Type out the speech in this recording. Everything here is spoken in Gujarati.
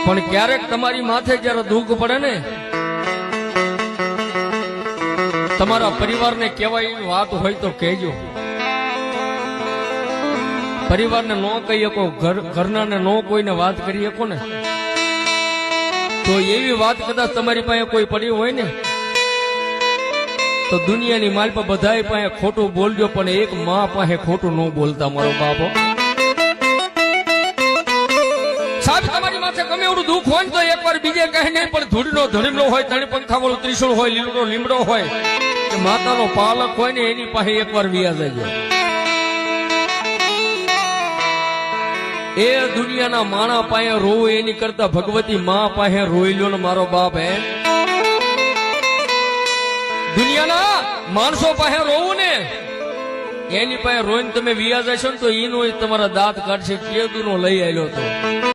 પણ ક્યારેક તમારી માથે જયારે દુઃખ પડે ને, તમારા પરિવારને કહેવાય એવી વાત હોય તો કહેજો. પરિવારને ન કહી શકો, ઘરનાને ન કોઈને વાત કરી શકો ને, તો એવી વાત કદાચ તમારી પાસે કોઈ પડી હોય ને, તો દુનિયાની માલ પર બધાય પાસે ખોટું બોલજો, પણ એક માં પાસે ખોટું ન બોલતા મારો બાપો. સાહેબ તમારી માથે ગમે એવું દુઃખ હોય ને તો એકવાર બીજે કહે નહીં, પણ ધૂળનો ધણીનો હોય, ત્રણ પંખા વાળું ત્રિશુળ હોય, લીમડો લીમડો હોય, કે માતાનો પાલક હોય ને એની પાસે એકવાર વ્યાજ જજો. એ દુનિયાના માણા પાસે રોવું એની કરતા ભગવતી માં પાસે રોઈ લ્યો ને મારો બાપ. હે દુનિયાના માણસો પાસે રોવું ને એની પાસે રોઈને તમે વ્યાજ હશો ને તો એનો તમારા દાંત કાઢશે. કેદુનો લઈ આવ્યો તો